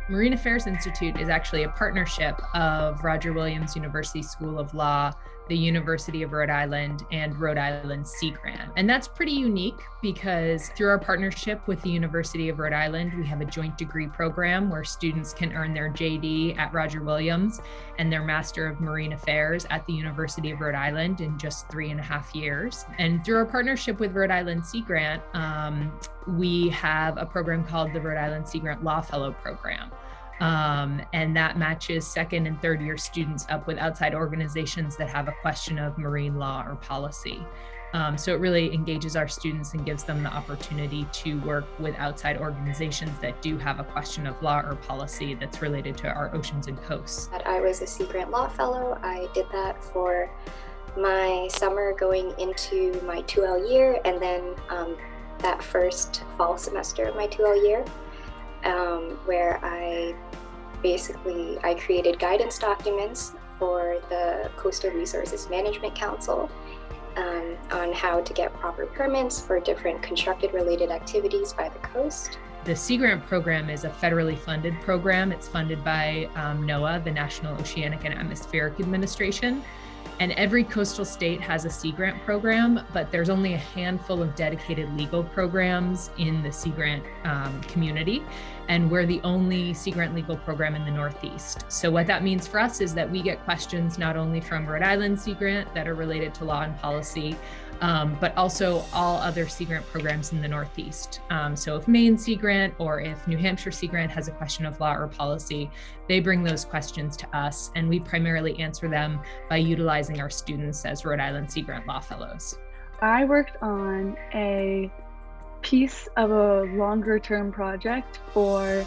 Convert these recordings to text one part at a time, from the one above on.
Marine Affairs Institute is actually a partnership of Roger Williams University School of Law, the University of Rhode Island, and Rhode Island Sea Grant. And that's pretty unique because through our partnership with the University of Rhode Island, we have a joint degree program where students can earn their JD at Roger Williams and their Master of Marine Affairs at the University of Rhode Island in just 3.5 years. And through our partnership with Rhode Island Sea Grant, we have a program called the Rhode Island Sea Grant Law Fellow Program. And that matches second and third year students up with outside organizations that have a question of marine law or policy. So it really engages our students and gives them the opportunity to work with outside organizations that do have a question of law or policy that's related to our oceans and coasts. I was a Sea Grant Law Fellow. I did that for my summer going into my 2L year, and then that first fall semester of my 2L year. Where I created guidance documents for the Coastal Resources Management Council on how to get proper permits for different constructed related activities by the coast. The Sea Grant program is a federally funded program. It's funded by NOAA, the National Oceanic and Atmospheric Administration. And every coastal state has a Sea Grant program, but there's only a handful of dedicated legal programs in the Sea Grant community. And we're the only Sea Grant legal program in the Northeast. So what that means for us is that we get questions not only from Rhode Island Sea Grant that are related to law and policy, but also all other Sea Grant programs in the Northeast. So if Maine Sea Grant or if New Hampshire Sea Grant has a question of law or policy, they bring those questions to us, and we primarily answer them by utilizing our students as Rhode Island Sea Grant Law Fellows. I worked on a piece of a longer term project for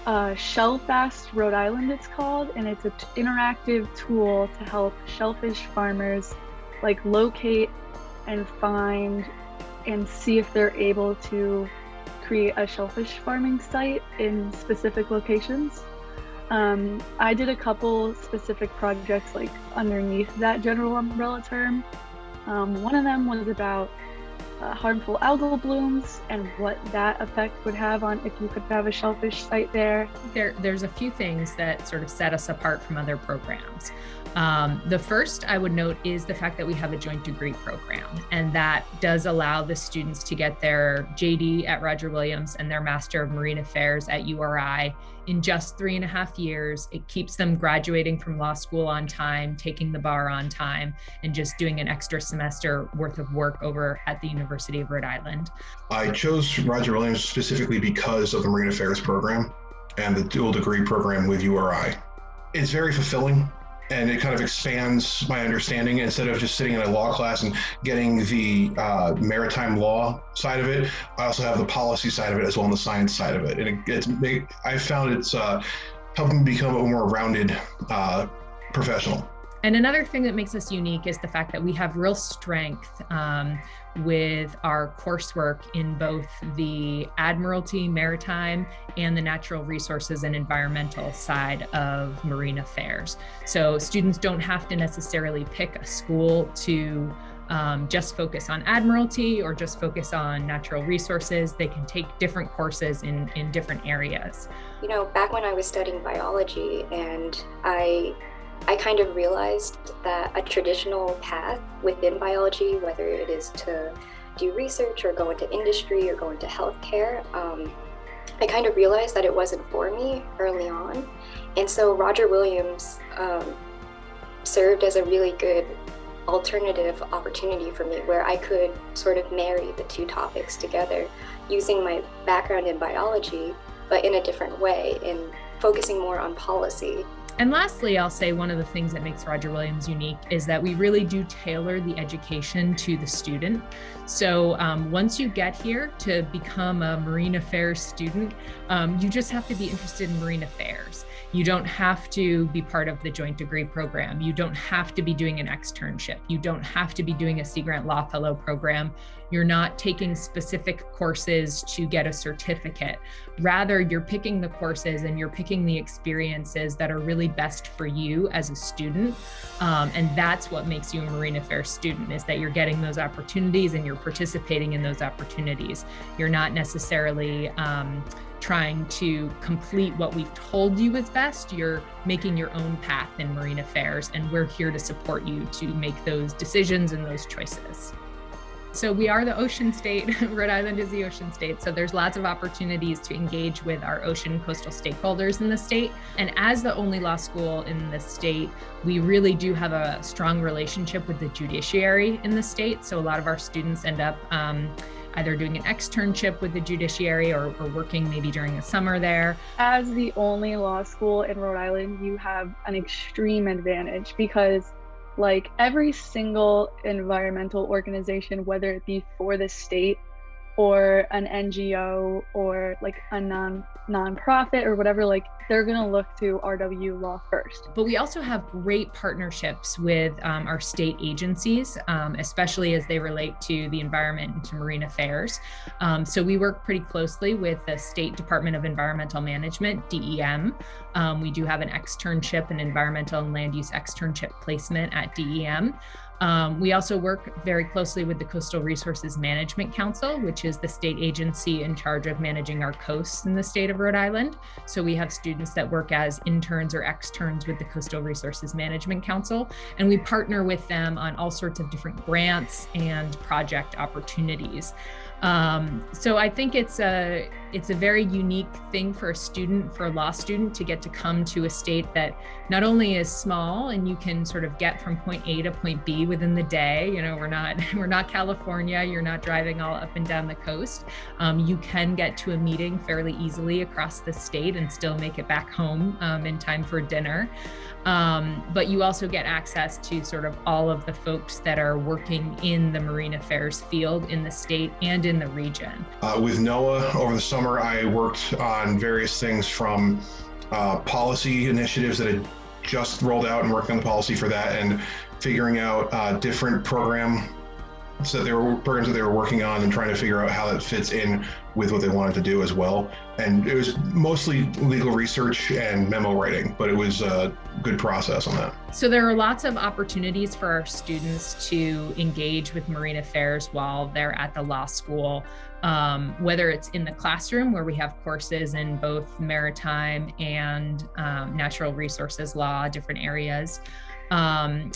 Shellfast Rhode Island, it's called, and it's an interactive tool to help shellfish farmers locate and find and see if they're able to create a shellfish farming site in specific locations. I did a couple specific projects underneath that general umbrella term. One of them was about harmful algal blooms and what that effect would have on if you could have a shellfish site there. There's a few things that sort of set us apart from other programs. The first I would note is the fact that we have a joint degree program, and that does allow the students to get their JD at Roger Williams and their Master of Marine Affairs at URI in just 3.5 years. It keeps them graduating from law school on time, taking the bar on time, and just doing an extra semester worth of work over at the University of Rhode Island. I chose Roger Williams specifically because of the Marine Affairs program and the dual degree program with URI. It's very fulfilling, and it kind of expands my understanding. Instead of just sitting in a law class and getting the maritime law side of it, I also have the policy side of it as well, and the science side of it. And I found it's helping me become a more rounded professional. And another thing that makes us unique is the fact that we have real strength with our coursework in both the Admiralty, Maritime, and the natural resources and environmental side of marine affairs. So students don't have to necessarily pick a school to just focus on Admiralty or just focus on natural resources. They can take different courses in different areas. You know, back when I was studying biology, and I kind of realized that a traditional path within biology, whether it is to do research or go into industry or go into healthcare, I kind of realized that it wasn't for me early on. And so Roger Williams served as a really good alternative opportunity for me, where I could sort of marry the two topics together using my background in biology, but in a different way, in focusing more on policy. And lastly, I'll say one of the things that makes Roger Williams unique is that we really do tailor the education to the student. So once you get here to become a marine affairs student, you just have to be interested in marine affairs. You don't have to be part of the joint degree program. You don't have to be doing an externship. You don't have to be doing a Sea Grant Law Fellow program. You're not taking specific courses to get a certificate. Rather, you're picking the courses and you're picking the experiences that are really best for you as a student. And that's what makes you a marine affairs student, is that you're getting those opportunities and you're participating in those opportunities. You're not necessarily trying to complete what we've told you is best. You're making your own path in marine affairs, and we're here to support you to make those decisions and those choices. So we are the ocean state. Rhode Island is the ocean state. So there's lots of opportunities to engage with our ocean coastal stakeholders in the state. And as the only law school in the state, we really do have a strong relationship with the judiciary in the state. So a lot of our students end up either doing an externship with the judiciary or working maybe during the summer there. As the only law school in Rhode Island, you have an extreme advantage because like every single environmental organization, whether it be for the state or an NGO or like a nonprofit or whatever, like they're gonna look to RWU Law first. But we also have great partnerships with our state agencies, especially as they relate to the environment and to marine affairs. So we work pretty closely with the State Department of Environmental Management, DEM. We do have an externship, an environmental and land use externship placement at DEM. We also work very closely with the Coastal Resources Management Council, which is the state agency in charge of managing our coasts in the state of Rhode Island. So we have students that work as interns or externs with the Coastal Resources Management Council, and we partner with them on all sorts of different grants and project opportunities. So I think it's a very unique thing for a law student to get to come to a state that not only is small and you can sort of get from point A to point B within the day. You know, we're not California. You're not driving all up and down the coast. You can get to a meeting fairly easily across the state and still make it back home in time for dinner. But you also get access to sort of all of the folks that are working in the marine affairs field in the state and in the region. With NOAA over the summer, I worked on various things from policy initiatives that had just rolled out and working on the policy for that and figuring out different programs that they were working on and trying to figure out how that fits in with what they wanted to do as well. And it was mostly legal research and memo writing, but it was a good process on that. So there are lots of opportunities for our students to engage with marine affairs while they're at the law school, whether it's in the classroom where we have courses in both maritime and natural resources law, different areas,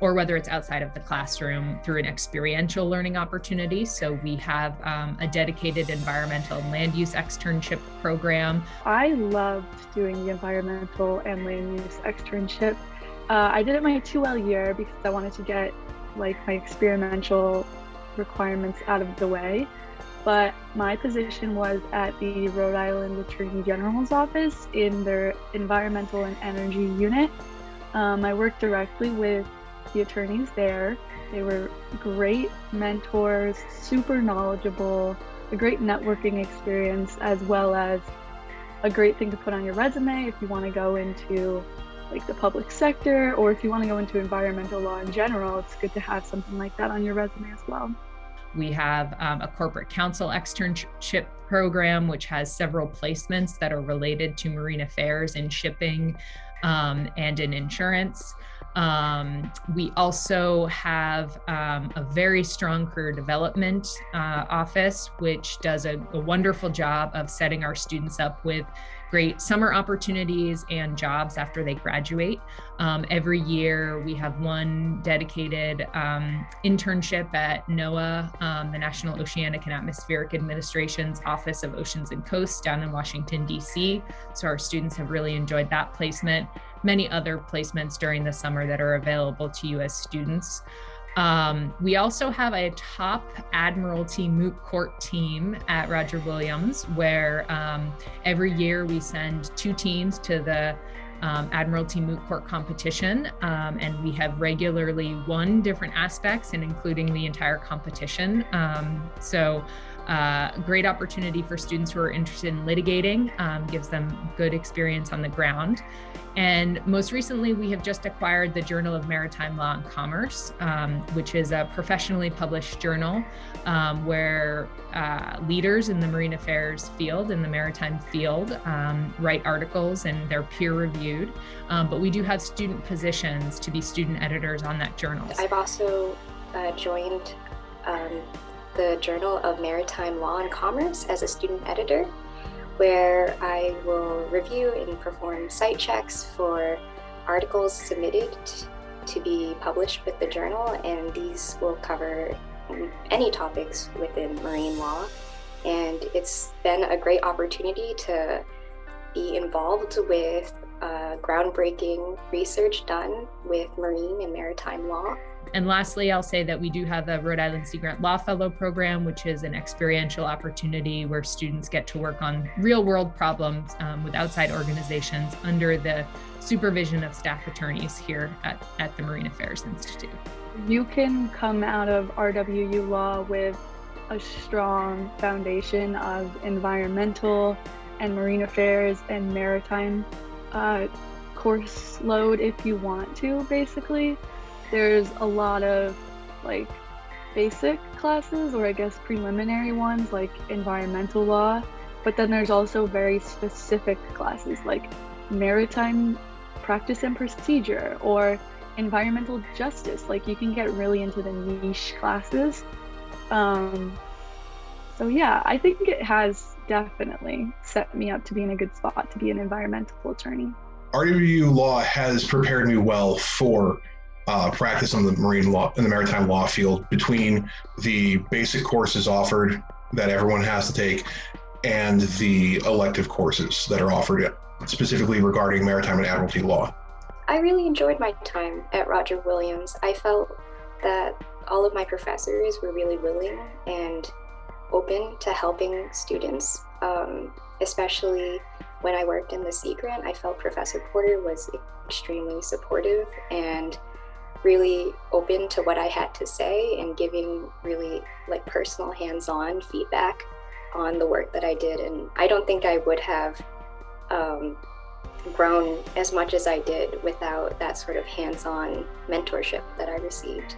or whether it's outside of the classroom through an experiential learning opportunity. So we have a dedicated environmental and land use externship program. I loved doing the environmental and land use externship. I did it my 2L year because I wanted to get like my experiential requirements out of the way. But my position was at the Rhode Island Attorney General's office in their environmental and energy unit. I worked directly with the attorneys there. They were great mentors, super knowledgeable, a great networking experience, as well as a great thing to put on your resume if you want to go into like the public sector, or if you want to go into environmental law in general. It's good to have something like that on your resume as well. We have a corporate counsel externship program, which has several placements that are related to marine affairs and shipping and in insurance. We also have a very strong career development office, which does a wonderful job of setting our students up with great summer opportunities and jobs after they graduate. Every year we have one dedicated internship at NOAA, the National Oceanic and Atmospheric Administration's Office of Oceans and Coasts down in Washington, D.C. So our students have really enjoyed that placement. Many other placements during the summer that are available to you as students. We also have a top Admiralty moot court team at Roger Williams, where every year we send 2 teams to the Admiralty moot court competition, and we have regularly won different aspects and including the entire competition. Great opportunity for students who are interested in litigating, gives them good experience on the ground. And most recently, we have just acquired the Journal of Maritime Law and Commerce, which is a professionally published journal where leaders in the marine affairs field, in the maritime field, write articles and they're peer reviewed. But we do have student positions to be student editors on that journal. I've also joined the Journal of Maritime Law and Commerce as a student editor, where I will review and perform site checks for articles submitted to be published with the journal, and these will cover any topics within marine law. And it's been a great opportunity to be involved with groundbreaking research done with marine and maritime law. And lastly, I'll say that we do have the Rhode Island Sea Grant Law Fellow Program, which is an experiential opportunity where students get to work on real world problems with outside organizations under the supervision of staff attorneys here at the Marine Affairs Institute. You can come out of RWU Law with a strong foundation of environmental and marine affairs and maritime course load if you want to, basically. There's a lot of like basic classes, or I guess preliminary ones, like environmental law, but then there's also very specific classes like maritime practice and procedure or environmental justice. Like you can get really into the niche classes. So yeah, I think it has definitely set me up to be in a good spot to be an environmental attorney. RWU Law has prepared me well for practice on the marine law and the maritime law field, between the basic courses offered that everyone has to take and the elective courses that are offered specifically regarding maritime and admiralty law. I really enjoyed my time at Roger Williams. I felt that all of my professors were really willing and open to helping students, especially when I worked in the Sea Grant. I felt Professor Porter was extremely supportive and really open to what I had to say and giving really like personal hands-on feedback on the work that I did. And I don't think I would have grown as much as I did without that sort of hands-on mentorship that I received.